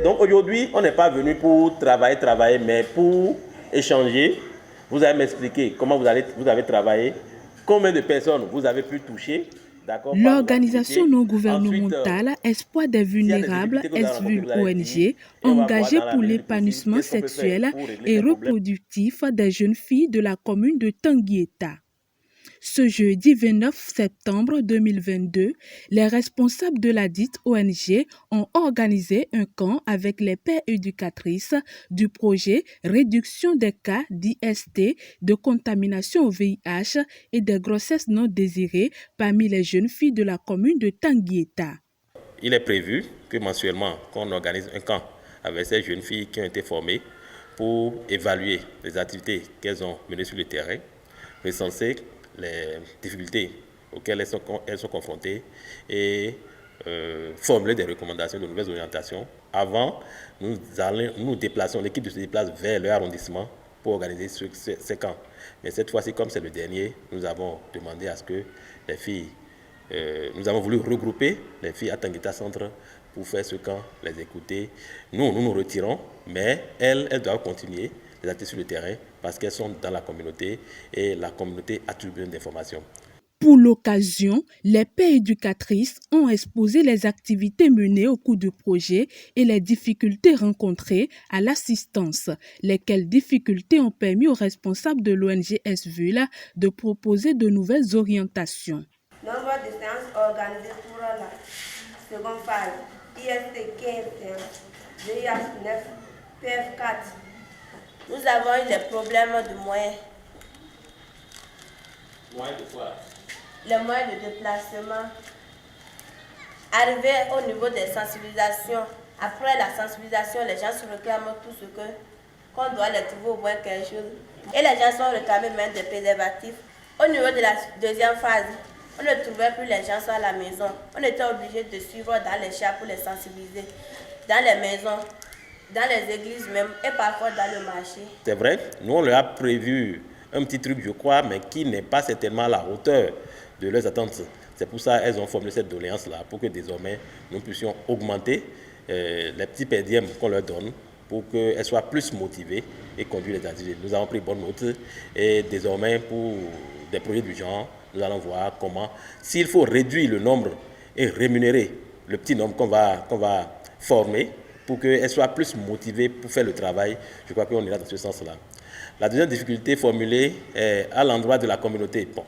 Donc aujourd'hui, on n'est pas venu pour travailler, mais pour échanger. Vous allez m'expliquer comment vous avez travaillé, combien de personnes vous avez pu toucher, d'accord, par vos L'organisation activités. non Ensuite, gouvernementale Espoir des s'il y a des vulnérables, difficultés que vous allez rencontrer, SVUL vous allez dire, ONG, et on va voir engagée dans la pour mesure du possible l'épanouissement qu'est-ce qu'on peut faire sexuel pour régler et ces problèmes. reproductif des jeunes filles de la commune de Tanguieta. Ce jeudi 29 septembre 2022, les responsables de la dite ONG ont organisé un camp avec les pères éducatrices du projet Réduction des cas d'IST, de contamination au VIH et des grossesses non désirées parmi les jeunes filles de la commune de Tanguieta. Il est prévu que mensuellement, qu'on organise un camp avec ces jeunes filles qui ont été formées pour évaluer les activités qu'elles ont menées sur le terrain, recenser les difficultés auxquelles elles sont confrontées et formuler des recommandations, de nouvelles orientations. Avant, nous déplaçons, l'équipe se déplace vers leur arrondissement pour organiser ces camps. Mais cette fois-ci, comme c'est le dernier, nous avons demandé à ce que les filles, nous avons voulu regrouper les filles à Tanguieta Centre pour faire ce camp, les écouter. Nous nous retirons, mais elles doivent continuer les activités sur le terrain parce qu'elles sont dans la communauté et la communauté a tout besoin d'informations. Pour l'occasion, les pères éducatrices ont exposé les activités menées au cours du projet et les difficultés rencontrées à l'assistance, lesquelles difficultés ont permis aux responsables de l'ONG SVUL de proposer de nouvelles orientations. Nombre de séances organisées pour la seconde phase, IST 15 séances, VIH 9, PF 4. Nous avons eu des problèmes de moyens. Moyens de quoi? Les moyens de déplacement. Arrivé au niveau des sensibilisations, après la sensibilisation, les gens se réclament tout ce qu'on doit les trouver au moins quelque chose. Et les gens sont réclamés même des préservatifs. Au niveau de la deuxième phase, on ne trouvait plus les gens à la maison. On était obligé de suivre dans les chats pour les sensibiliser, dans les maisons, dans les églises même et parfois dans le marché. C'est vrai, nous on leur a prévu un petit truc, je crois, mais qui n'est pas certainement à la hauteur de leurs attentes. C'est pour ça qu'elles ont formulé cette doléance-là, pour que désormais nous puissions augmenter les petits pédièmes qu'on leur donne pour qu'elles soient plus motivées et conduire les activités. Nous avons pris bonne note et désormais pour des projets du genre, nous allons voir comment, s'il faut réduire le nombre et rémunérer le petit nombre qu'on va former pour qu'elles soient plus motivées pour faire le travail, je crois qu'on ira dans ce sens-là. La deuxième difficulté formulée est à l'endroit de la communauté. Bon,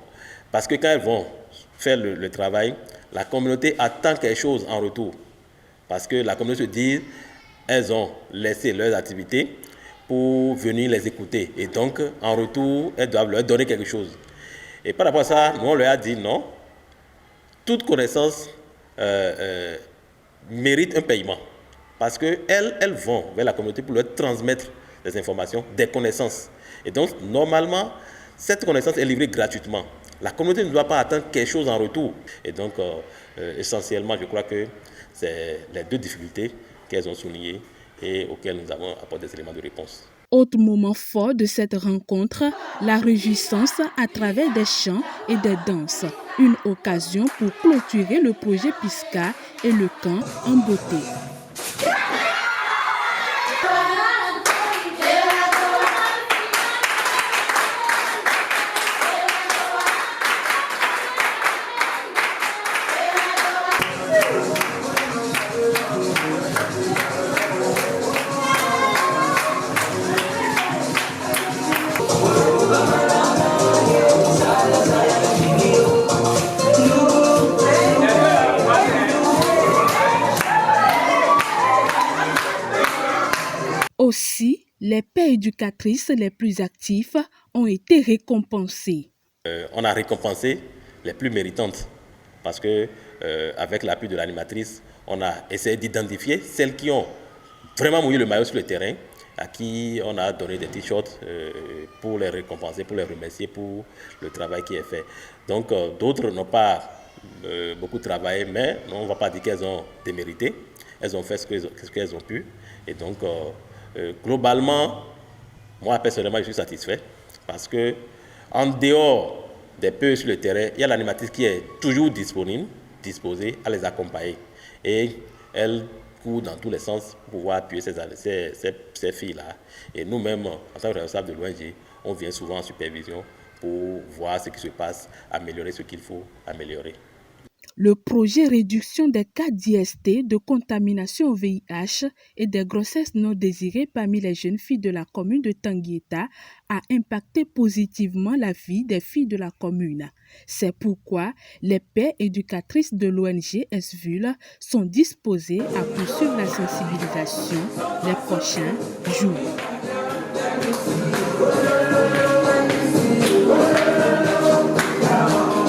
parce que quand elles vont faire le travail, la communauté attend quelque chose en retour. Parce que la communauté se dit, elles ont laissé leurs activités pour venir les écouter. Et donc, en retour, elles doivent leur donner quelque chose. Et par rapport à ça, nous, on leur a dit non. Toute connaissance mérite un paiement. Parce qu'elles vont vers la communauté pour leur transmettre des informations, des connaissances. Et donc, normalement, cette connaissance est livrée gratuitement. La communauté ne doit pas attendre quelque chose en retour. Et donc, essentiellement, je crois que c'est les deux difficultés qu'elles ont soulignées et auxquelles nous avons apporté des éléments de réponse. Autre moment fort de cette rencontre, la réjouissance à travers des chants et des danses. Une occasion pour clôturer le projet PISCA et le camp en beauté. Aussi, les pères éducatrices les plus actifs ont été récompensés. On a récompensé les plus méritantes parce que avec l'appui de l'animatrice, on a essayé d'identifier celles qui ont vraiment mouillé le maillot sur le terrain, à qui on a donné des t-shirts pour les récompenser, pour les remercier pour le travail qui est fait. Donc d'autres n'ont pas beaucoup travaillé, mais on ne va pas dire qu'elles ont démérité. Elles ont fait ce qu'elles ont pu. Et donc globalement, moi personnellement, je suis satisfait parce que en dehors des peu sur le terrain, il y a l'animatrice qui est toujours disponible, disposée à les accompagner. Et elle court dans tous les sens pour pouvoir appuyer ces filles-là. Et nous-mêmes, en tant que responsables de l'ONG, on vient souvent en supervision pour voir ce qui se passe, améliorer ce qu'il faut améliorer. Le projet réduction des cas d'IST, de contamination au VIH et des grossesses non désirées parmi les jeunes filles de la commune de Tanguy-Eta a impacté positivement la vie des filles de la commune. C'est pourquoi les pères éducatrices de l'ONG SVUL sont disposées à poursuivre la sensibilisation les prochains jours.